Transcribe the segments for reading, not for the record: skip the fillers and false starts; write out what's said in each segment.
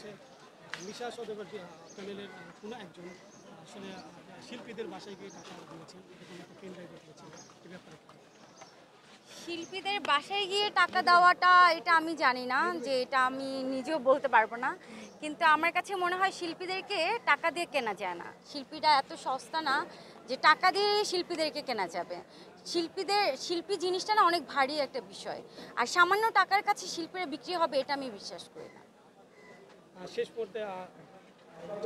হচ্ছে মিশা সদেবের প্যানেলের কোনো একজন আসলে শিল্পীদের বাসায় গিয়ে টাকা দিয়েছেন, এরকম একটা কেন্দ্রে দিয়েছেন, এ ব্যাপারে শিল্পীদের বাসায় গিয়ে টাকা দেওয়াটা এটা আমি জানি না, যে এটা আমি নিজেও বলতে পারবো না। কিন্তু আমার কাছে মনে হয় শিল্পীদেরকে টাকা দিয়ে কেনা যায় না। শিল্পীরা এত সস্তা না যে টাকা দিয়ে শিল্পীদেরকে কেনা যাবে। শিল্পী জিনিসটা না অনেক ভারী একটা বিষয়, আর সামান্য টাকার কাছে শিল্পীরা বিক্রি হবে এটা আমি বিশ্বাস করি না। শেষ পর্যন্ত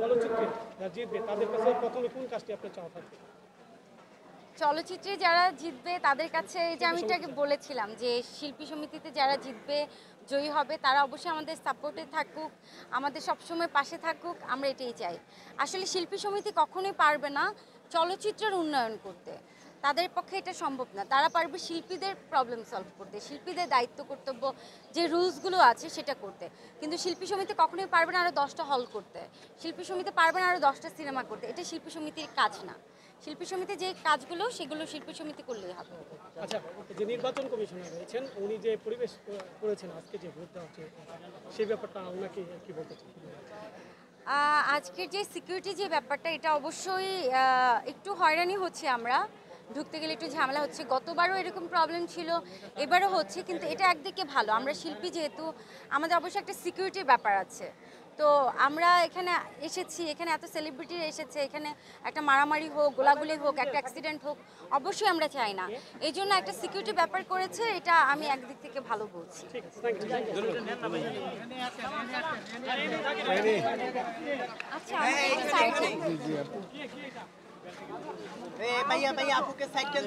চলচ্চিত্রে যারা জিতবে তাদের কাছে প্রথমে কোন কাজটি আপনার চাওয়া থাকবে? চলচ্চিত্রে যারা জিতবে তাদের কাছে, যে আমি এটাকে বলেছিলাম যে শিল্পী সমিতিতে যারা জিতবে, জয়ী হবে, তারা অবশ্যই আমাদের সাপোর্টে থাকুক, আমাদের সবসময় পাশে থাকুক, আমরা এটাই চাই। আসলে শিল্পী সমিতি কখনোই পারবে না চলচ্চিত্রের উন্নয়ন করতে, তাদের পক্ষে এটা সম্ভব না। তারা পারবে শিল্পীদের প্রবলেম সলভ করতে, শিল্পীদের দায়িত্ব কর্তব্য যে রুলসগুলো আছে সেটা করতে। কিন্তু শিল্পী সমিতি কখনোই পারবে না আরও 10টা হল করতে, শিল্পী সমিতি পারবে না আরও 10টা সিনেমা করতে। এটা শিল্পী সমিতির কাজ না। শিল্পী সমিতি যে কাজগুলো সেগুলো শিল্পী সমিতি করলেই হবে। আচ্ছা, যে নির্বাচন কমিশনার রয়েছেন উনি যে পরিবেশ করেছেন আজকে যে ভোট দেওয়া হচ্ছে সেই ব্যাপারটা ওনাকে কি বলতে চান? আজকের যে সিকিউরিটি যে ব্যাপারটা, এটা অবশ্যই একটু হয়রানি হচ্ছে। আমরা ঢুকতে গেলে একটু ঝামেলা হচ্ছে, গতবারও এরকম প্রবলেম ছিল, এবারও হচ্ছে। কিন্তু এটা একদিকে ভালো, আমরা শিল্পী যেহেতু আমাদের অবশ্যই একটা সিকিউরিটির ব্যাপার আছে। তো আমরা এখানে এসেছি, এখানে এত সেলিব্রিটি এসেছে, এখানে একটা মারামারি হোক, গোলাগুলি হোক, একটা অ্যাক্সিডেন্ট হোক, অবশ্যই আমরা চাই না। এই জন্য একটা সিকিউরিটি ব্যাপার করেছে, এটা আমি একদিক থেকে ভালো বলছি। আচ্ছা, भैया भैया आपको के साइकिल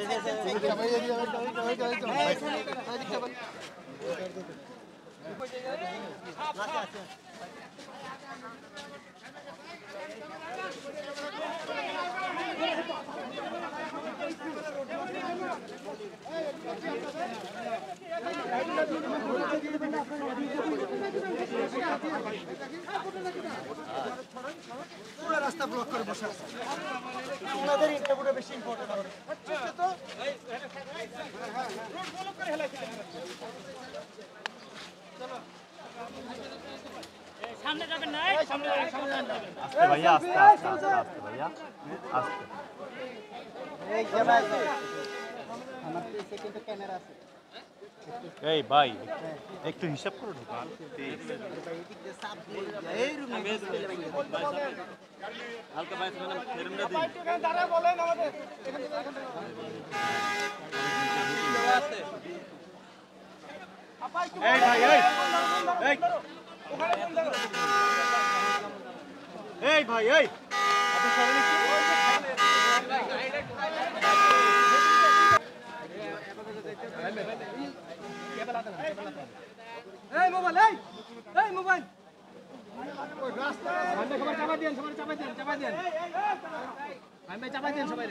পুরো রাস্তা ব্লক করে বসে আছে ওনাদের ইন্টারভিউটা বেশি ইম্পর্টেন্ট হবে তো রোড ব্লক করে হেলাই চলো সামনে যাবেন না সামনে আস্তে ভাইয়া আস্তে আস্তে আস্তে ভাইয়া আস্তে এই জামাই আমার পিছে কিন্তু ক্যামেরা আছে এই ভাই একটু হিসাব করে ঢোকান এই রুমে হালকা ভাই ফেরমটা দিন দাঁড়া বলেন আমাদের এই ভাই এই এই ভাই এই আপনি সরেন এই মোবাইল এই মোবাইল রাস্তা সবাই চাপা দেন চাপা দেন সবাই